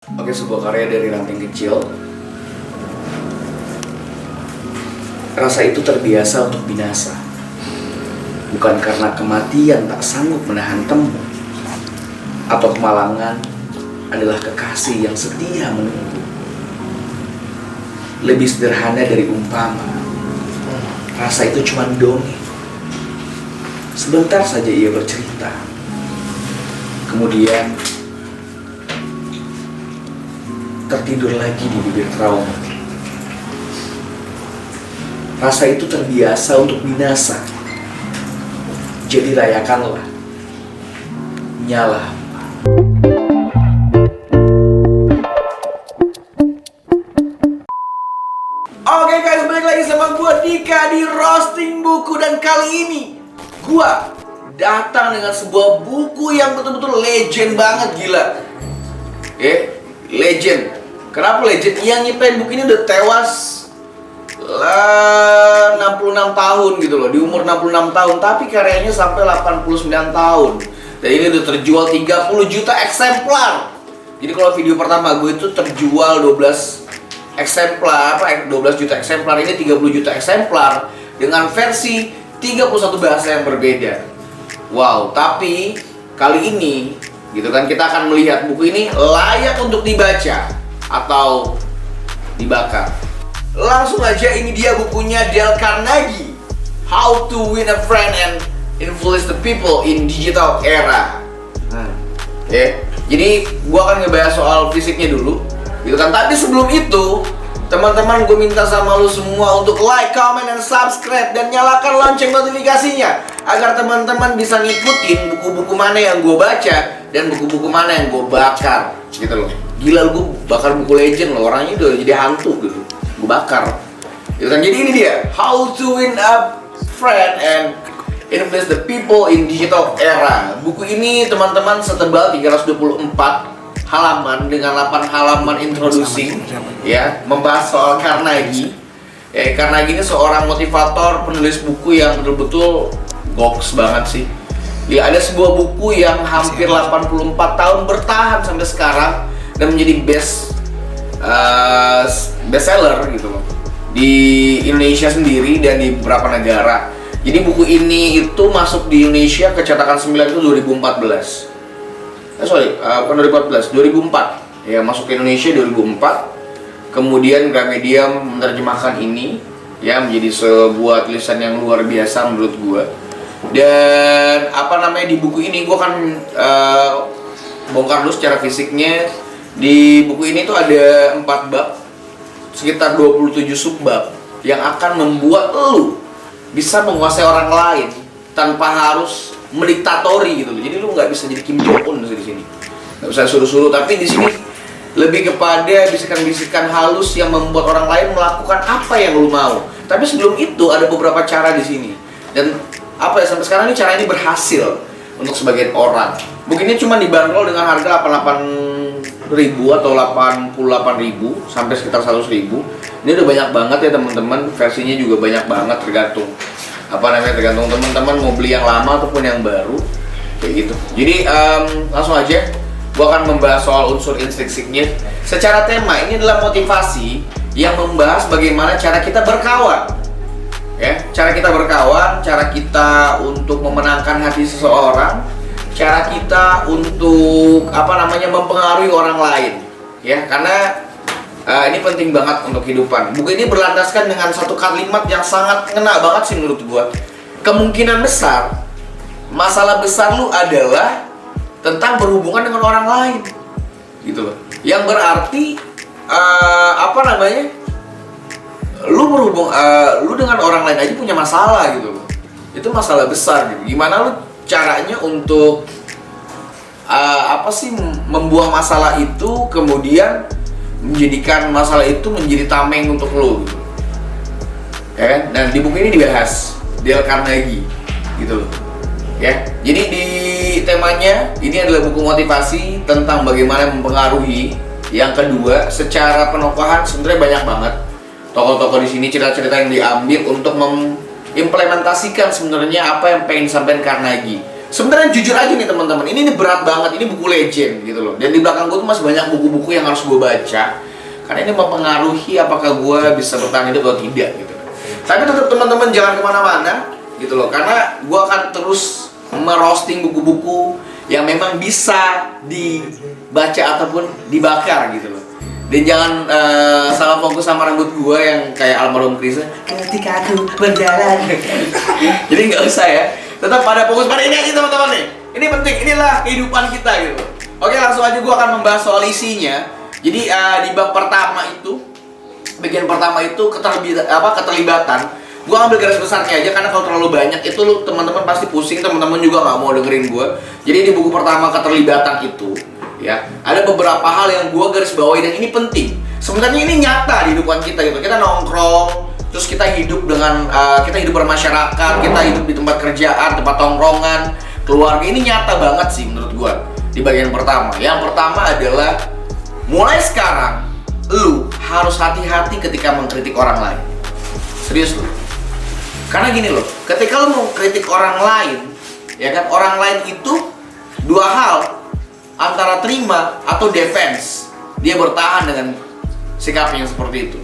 Oke, sebuah karya dari ranting kecil. Rasa itu terbiasa untuk binasa, bukan karena kematian tak sanggup menahan temu, atau kemalangan adalah kekasih yang setia menunggu. Lebih sederhana dari umpama, rasa itu cuma dongeng. Sebentar saja ia bercerita, kemudian tertidur lagi di bibir trauma. Rasa itu terbiasa untuk binasa, jadi rayakanlah, nyala. Oke guys, balik lagi sama gua Dika di Roasting Buku. Dan kali ini gua datang dengan sebuah buku yang betul-betul legend banget, gila. Legend. Kenapa legend? Yang nyiptain buku ini udah tewas 66 tahun gitu loh, di umur 66 tahun, tapi karyanya sampai 89 tahun. Dan ini udah terjual 30 juta eksemplar. Jadi kalau video pertama gue itu terjual 12 eksemplar, 12 juta eksemplar, ini 30 juta eksemplar dengan versi 31 bahasa yang berbeda. Wow, tapi kali ini gitu kan kita akan melihat buku ini layak untuk dibaca atau dibakar. Langsung aja, ini dia bukunya Dale Carnegie, How to Win a Friend and Influence the People in Digital Era. Jadi gua akan ngebahas soal fisiknya dulu gitu kan. Tapi sebelum itu, teman-teman, gue minta sama lu semua untuk like, comment, dan subscribe, dan nyalakan lonceng notifikasinya agar teman-teman bisa ngikutin buku-buku mana yang gue baca dan buku-buku mana yang gue bakar gitu loh. Gila, gue bakar buku legend loh, orangnya udah jadi hantu gitu, gue bakar gitu kan. Jadi ini dia, How to Win a Friend and Influence the People in Digital Era. Buku ini teman-teman setebal 324 halaman dengan 8 halaman introducing, ya, membahas soal Carnegie. Carnegie ini seorang motivator, penulis buku yang betul-betul goks banget sih. Ya, ada sebuah buku yang hampir 84 tahun bertahan sampai sekarang dan menjadi bestseller gitu loh di Indonesia sendiri dan di beberapa negara. Jadi buku ini itu masuk di Indonesia ke cetakan 9 itu 2014. 2014, 2004 ya, masuk ke Indonesia 2004. Kemudian Gramedia menerjemahkan ini ya menjadi sebuah tulisan yang luar biasa menurut gua. Dan di buku ini gua akan bongkar dulu secara fisiknya. Di buku ini tuh ada 4 bab, sekitar 27 subbab yang akan membuat lu bisa menguasai orang lain tanpa harus mendiktatori gitu loh. Jadi lu nggak bisa jadi Kim Jong Un di sini, nggak bisa suruh-suruh. Tapi di sini lebih kepada bisikan-bisikan halus yang membuat orang lain melakukan apa yang lu mau. Tapi sebelum itu ada beberapa cara di sini. Dan sampai sekarang ini cara ini berhasil untuk sebagian orang. Mungkin ini cuma dibanderol dengan harga 88.000 atau 88.000 sampai sekitar 100.000. Ini udah banyak banget ya teman-teman. Versinya juga banyak banget, tergantung tergantung teman-teman mau beli yang lama ataupun yang baru kayak gitu. Jadi langsung aja gua akan membahas soal unsur intrinsикnya. Secara tema ini adalah motivasi yang membahas bagaimana cara kita berkawan, ya, cara kita berkawan, cara kita untuk memenangkan hati seseorang, cara kita untuk mempengaruhi orang lain, ya, karena ini penting banget untuk kehidupan. Buku ini berlandaskan dengan satu kalimat yang sangat ngena banget sih menurut gua. Kemungkinan besar masalah besar lu adalah tentang berhubungan dengan orang lain, gitu loh. Yang berarti lu dengan orang lain aja punya masalah gitu loh. Itu masalah besar gitu. Gimana lu caranya untuk membuang masalah itu, kemudian menjadikan masalah itu menjadi tameng untuk lo gitu. Ya kan? Dan di buku ini dibahas Dale Carnegie gitu loh. Ya. Jadi di temanya ini adalah buku motivasi tentang bagaimana mempengaruhi. Yang kedua, secara penokohan sebenarnya banyak banget tokoh-tokoh di sini, cerita-cerita yang diambil untuk mengimplementasikan sebenarnya apa yang pengen disampaikan Carnegie. Sebenarnya jujur aja nih teman-teman, ini berat banget, ini buku legend gitu loh. Dan di belakang gue tuh masih banyak buku-buku yang harus gue baca, karena ini mempengaruhi apakah gue bisa bertahan hidup atau tidak gitu. Tapi tetap teman-teman jangan kemana-mana gitu loh, karena gue akan terus merosting buku-buku yang memang bisa dibaca ataupun dibakar gitu loh. Dan jangan salah fokus sama rambut gue yang kayak almarhum Krisa, ketika aku berjalan. Jadi nggak usah ya, tetap pada fokus pada ini aja teman-teman nih. Ini penting, inilah kehidupan kita gitu. Oke, langsung aja gue akan membahas soal isinya. Jadi di bab pertama itu, bagian pertama itu keterlibatan. Gue ambil garis besarnya aja karena kalau terlalu banyak itu lu teman-teman pasti pusing, teman-teman juga nggak mau dengerin gue. Jadi di buku pertama keterlibatan itu, ya ada beberapa hal yang gue garis bawahi dan ini penting. Sebenarnya ini nyata di kehidupan kita gitu. Kita nongkrong, terus kita hidup dengan kita hidup bermasyarakat, kita hidup di tempat kerjaan, tempat tongkrongan, keluarga. Ini nyata banget sih menurut gue di bagian pertama. Yang pertama adalah mulai sekarang lu harus hati-hati ketika mengkritik orang lain. Serius lu. Karena gini loh, ketika lu mau kritik orang lain, ya kan, orang lain itu dua hal, antara terima atau defense. Dia bertahan dengan sikapnya yang seperti itu.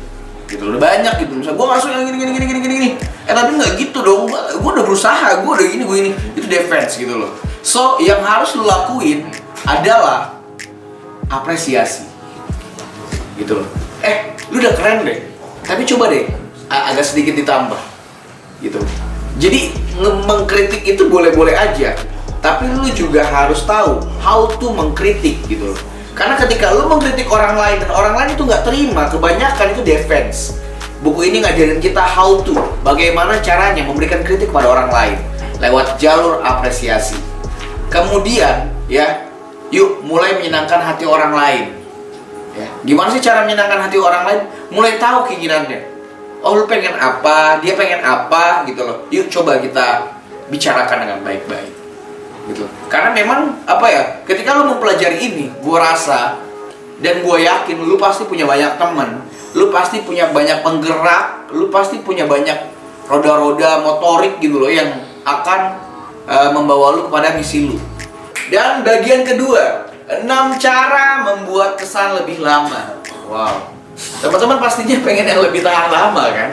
Gitu, udah banyak gitu. Misalnya gue masuk yang gini. Tapi nggak gitu dong. Gue udah berusaha, gue udah gini. Itu defense gitu loh. So, yang harus lu lakuin adalah apresiasi. Gitu loh. Lu udah keren deh. Tapi coba deh agak sedikit ditambah. Gitu. Jadi mengkritik itu boleh-boleh aja. Tapi lu juga harus tahu how to mengkritik gitu loh. Karena ketika lu mengkritik orang lain dan orang lain itu nggak terima, kebanyakan itu defense. Buku ini ngajarin kita how to, bagaimana caranya memberikan kritik pada orang lain lewat jalur apresiasi. Kemudian ya, yuk mulai menyenangkan hati orang lain. Ya, gimana sih cara menyenangkan hati orang lain? Mulai tahu keinginannya. Oh, lu pengen apa, dia pengen apa gitu loh. Yuk coba kita bicarakan dengan baik-baik. Gitu. Karena memang apa ya, ketika lu mempelajari ini, gua rasa dan gua yakin lu pasti punya banyak teman, lu pasti punya banyak penggerak, lu pasti punya banyak roda-roda motorik gitu loh yang akan membawa lu kepada misi lu. Dan bagian kedua, 6 cara membuat kesan lebih lama. Wow. Teman-teman pastinya pengen yang lebih tahan lama kan?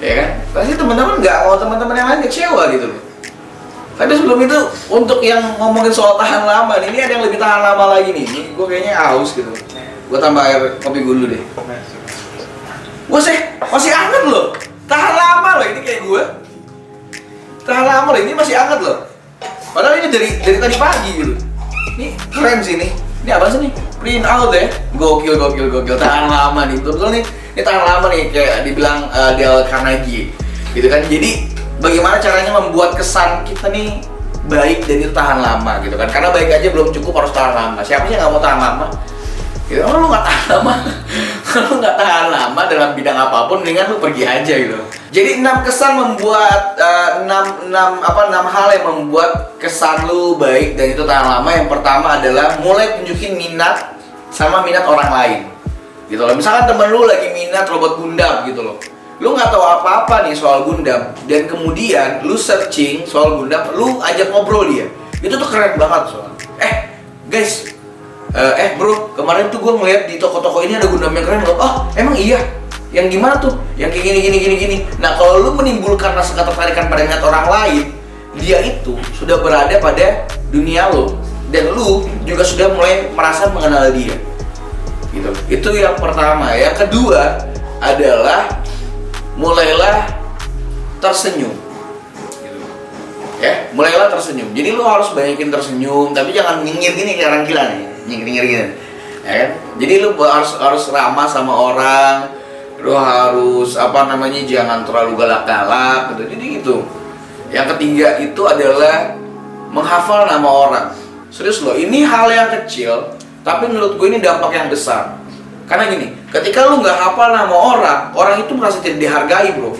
Ya kan? Pasti teman-teman nggak mau teman-teman yang lain kecewa gitu loh. Tapi sebelum itu, untuk yang ngomongin soal tahan lama nih, ini ada yang lebih tahan lama lagi nih. Ini gue kayaknya haus gitu. Gue tambah air kopi dulu deh. Gue sih masih hangat loh. Tahan lama loh ini kayak gue. Tahan lama loh, ini masih hangat loh. Padahal ini dari tadi pagi gitu. Ini keren sih nih. Ini apa sih nih? Print out ya. Gokil. Tahan lama nih. Betul nih. Ini tahan lama nih, kayak dibilang Dale Carnegie. Gitu kan. Jadi bagaimana caranya membuat kesan kita nih baik dan itu tahan lama gitu kan. Karena baik aja belum cukup, harus tahan lama. Siapa sih yang nggak mau tahan lama? Gitu. Kalau lu nggak tahan lama, kalau nggak tahan lama dalam bidang apapun, mendingan lu pergi aja gitu. Jadi 6 kesan membuat 6 hal yang membuat kesan lu baik dan itu tahan lama. Yang pertama adalah mulai tunjukin minat sama minat orang lain. Gitu loh. Misalkan temen lu lagi minat robot Gundam gitu loh. Lu nggak tahu apa-apa nih soal Gundam dan kemudian lu searching soal Gundam, lu ajak ngobrol dia. Itu tuh keren banget soalnya. Guys, bro, kemarin tuh gue ngeliat di toko-toko ini ada Gundam yang keren loh. Oh, emang iya? Yang gimana tuh? Yang kayak gini. Nah, kalau lu menimbulkan rasa ketertarikan pada minat orang lain, dia itu sudah berada pada dunia lo dan lu juga sudah mulai merasa mengenal dia. Gitu. Itu yang pertama. Yang kedua adalah mulailah tersenyum. Gitu. Ya, mulailah tersenyum. Jadi lu harus banyakin tersenyum, tapi jangan nyengir gini kayak orang gila nih. Nyengir gini. Ya kan? Jadi lu harus ramah sama orang. Lu harus jangan terlalu galak-galak gitu. Jadi gitu. Yang ketiga itu adalah menghafal nama orang. Serius loh, ini hal yang kecil, tapi menurut gue ini dampak yang besar. Karena gini, ketika lu nggak hafal nama orang itu merasa tidak dihargai, bro.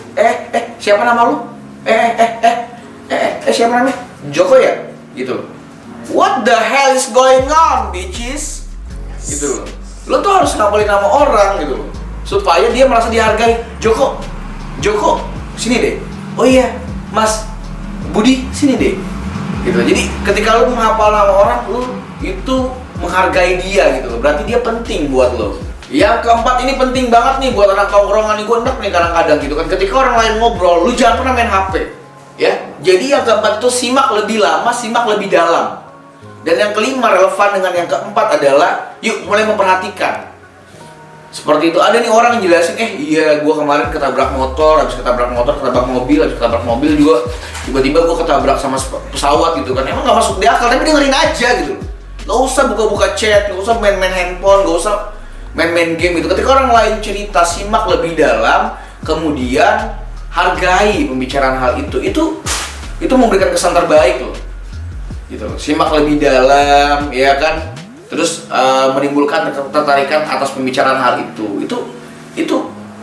Siapa nama lu? Siapa namanya? Joko ya? Gitu. What the hell is going on, bitches? Gitu loh. Lu tuh harus ngapalin nama orang gitu loh, supaya dia merasa dihargai. Joko, sini deh. Oh iya, Mas Budi, sini deh. gitu. Jadi ketika lu menghafal nama orang, lu itu menghargai dia gitu loh. Berarti dia penting buat lo. Yang keempat ini penting banget nih buat anak tongkrongan nih, gue enak nih kadang-kadang gitu kan. Ketika orang lain ngobrol, lu jangan pernah main HP. Ya. Jadi yang keempat itu simak lebih lama, simak lebih dalam. Dan yang kelima relevan dengan yang keempat adalah yuk mulai memperhatikan. Seperti itu, ada nih orang yang jelasin, iya gue kemarin ketabrak motor, habis ketabrak motor, ketabrak mobil, habis ketabrak mobil juga tiba-tiba gue ketabrak sama pesawat gitu kan. Emang gak masuk di akal, tapi dengerin aja gitu. Gak usah buka-buka chat, gak usah main-main handphone, gak usah main-main game gitu. Ketika orang lain cerita, simak lebih dalam, kemudian hargai pembicaraan hal itu memberikan kesan terbaik loh. Gitu loh. Simak lebih dalam, ya kan? Terus menimbulkan ketertarikan atas pembicaraan hal itu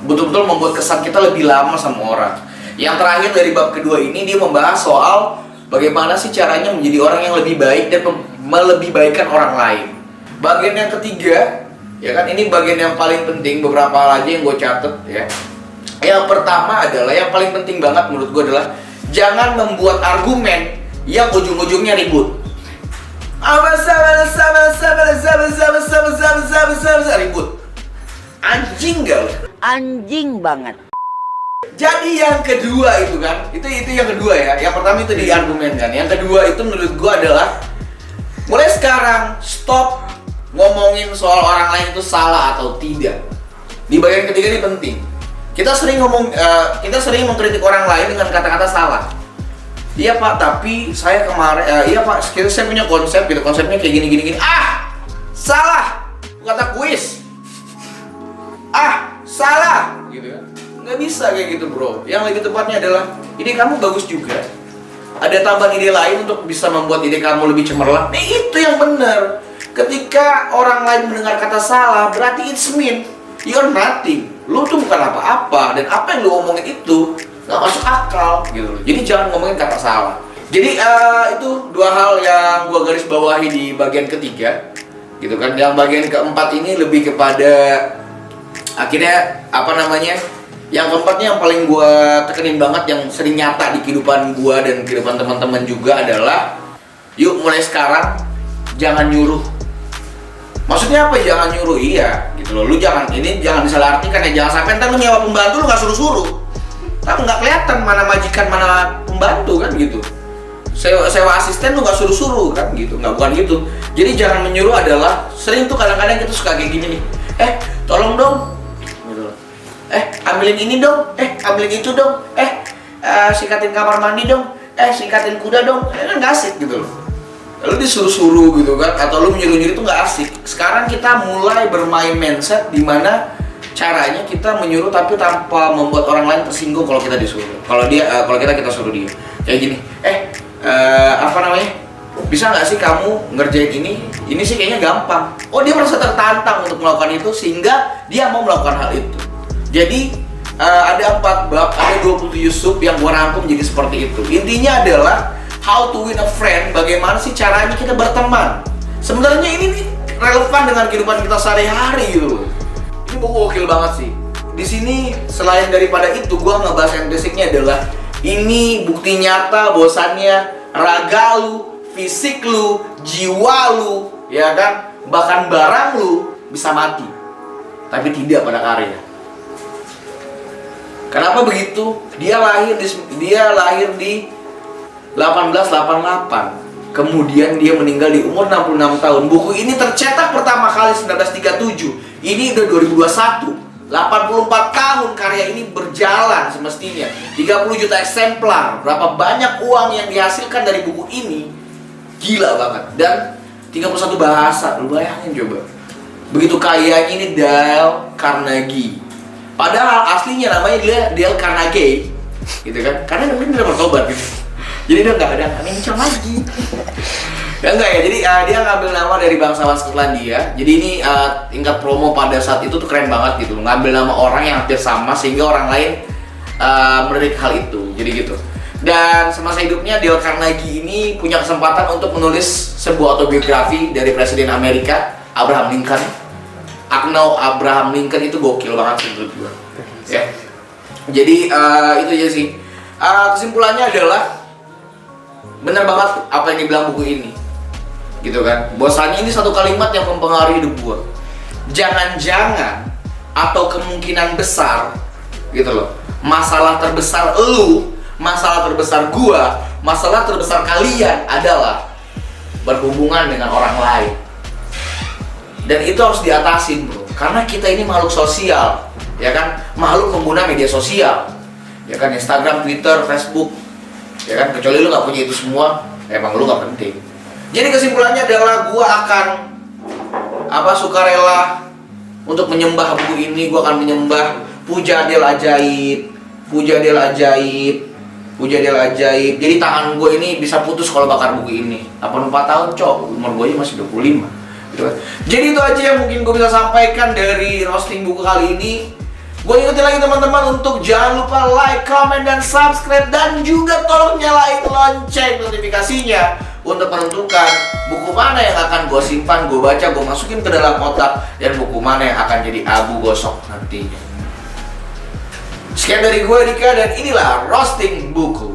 betul-betul membuat kesan kita lebih lama sama orang. Yang terakhir dari bab kedua ini, dia membahas soal bagaimana sih caranya menjadi orang yang lebih baik dan melebih-baikkan orang lain. Bagian yang ketiga, ya kan, ini bagian yang paling penting, beberapa hal aja yang gue catet ya. Yang pertama adalah, yang paling penting banget menurut gue adalah jangan membuat argumen yang ujung-ujungnya ribut. Ribut. Anjing gak? Anjing banget. Jadi yang kedua itu kan, itu yang kedua ya. Yang pertama itu di argumen kan. Yang kedua itu menurut gua adalah mulai sekarang stop ngomongin soal orang lain itu salah atau tidak. Di bagian ketiga ini penting. Kita sering mengkritik orang lain dengan kata-kata salah. Iya pak, tapi saya kemarin, iya pak, saya punya konsep gitu, konsepnya kayak gini. Salah, kata kuis. Salah, gitu kan? Nggak bisa kayak gitu bro. Yang lebih tepatnya adalah ide kamu bagus juga. Ada tambahan ide lain untuk bisa membuat ide kamu lebih cemerlang. Itu yang benar. Ketika orang lain mendengar kata salah, berarti it's mean you're nothing. Lu tuh bukan apa-apa, dan apa yang lu omongin itu nggak masuk akal gitu loh. Jadi jangan ngomongin kata salah. Jadi itu dua hal yang gua garis bawahi di bagian ketiga gitu kan. Yang bagian keempat ini lebih kepada akhirnya yang keempatnya yang paling gua tekenin banget, yang sering nyata di kehidupan gua dan kehidupan teman-teman juga adalah yuk mulai sekarang jangan nyuruh. Maksudnya apa jangan nyuruh? Iya gitu loh. Lu jangan disalah artikan ya. Jangan sampai ntar lu nyewa pembantu lu nggak suruh-suruh. Tapi nggak kelihatan mana majikan mana pembantu kan gitu. Sewa asisten lu nggak suruh-suruh kan gitu, nggak, bukan gitu. Jadi jangan menyuruh adalah sering tuh kadang-kadang kita suka kayak gini nih. Tolong dong gitu. Ambilin ini dong. Ambilin itu dong. Sikatin kamar mandi dong. Sikatin kuda dong. Kan nggak asik gitu loh. Lalu disuruh-suruh gitu kan, atau lu menyuruh-nyuruh itu nggak asik. Sekarang kita mulai bermain mindset di mana caranya kita menyuruh tapi tanpa membuat orang lain tersinggung kalau kita disuruh. Kalau kita suruh dia. Kayak gini. Bisa nggak sih kamu ngerjain ini? Ini sih kayaknya gampang. Oh, dia merasa tertantang untuk melakukan itu sehingga dia mau melakukan hal itu. Jadi ada 4 bab, ada 27 sub yang gua rangkum jadi seperti itu. Intinya adalah how to win a friend, bagaimana sih caranya kita berteman. Sebenarnya ini nih relevan dengan kehidupan kita sehari-hari gitu. Ini buku gokil banget sih. Di sini selain daripada itu, gua ngebahas yang basicnya adalah ini bukti nyata bahwasannya raga lu, fisik lu, jiwa lu, ya kan, bahkan barang lu bisa mati, tapi tidak pada karya. Kenapa begitu? Dia lahir di 1888. Kemudian dia meninggal di umur 66 tahun. Buku ini tercetak pertama kali 1937. Ini udah 2021. 84 tahun karya ini berjalan semestinya. 30 juta eksemplar. Berapa banyak uang yang dihasilkan dari buku ini? Gila banget. Dan 31 bahasa. Lu bayangin coba. Begitu kayanya ini Dale Carnegie. Padahal aslinya namanya dia Dale Carnegie, gitu kan? Karena mungkin dia bertobat gitu. Jadi dia nggak ada ngincang lagi. Ya enggak ya, jadi dia ngambil nama dari bangsawan Skotlandia. Jadi ini tingkat promo pada saat itu tuh keren banget gitu. Ngambil nama orang yang hampir sama sehingga orang lain melirik hal itu. Jadi gitu. Dan semasa hidupnya Dale Carnegie ini punya kesempatan untuk menulis sebuah autobiografi dari Presiden Amerika Abraham Lincoln. Akno Abraham Lincoln itu gokil banget sih menurut gue. Ya. Jadi itu aja sih. Kesimpulannya adalah bener banget apa yang dibilang buku ini, gitu kan. Bahwasanya ini satu kalimat yang mempengaruhi hidup gue. Jangan-jangan atau kemungkinan besar, gitu loh, masalah terbesar lu, masalah terbesar gua, masalah terbesar kalian adalah berhubungan dengan orang lain. Dan itu harus diatasin, bro. Karena kita ini makhluk sosial, ya kan? Makhluk pengguna media sosial, ya kan? Instagram, Twitter, Facebook, ya kan? Kecuali lu gak punya itu semua, emang lu gak penting. Jadi kesimpulannya adalah gua akan sukarela untuk menyembah buku ini. Gua akan menyembah Puja Del Ajaib, Puja Del Ajaib, Puja Del Ajaib. Jadi tangan gue ini bisa putus kalau bakar buku ini. 84 tahun, cok. Umur gue aja masih 25. Gitu kan. Jadi itu aja yang mungkin gue bisa sampaikan dari roasting buku kali ini. Gue ingetin lagi teman-teman untuk jangan lupa like, comment, dan subscribe. Dan juga tolong nyalain lonceng notifikasinya untuk menentukan buku mana yang akan gue simpan, gue baca, gue masukin ke dalam kotak, dan buku mana yang akan jadi abu gosok nantinya. Sekian dari gue, Dika, dan inilah roasting buku.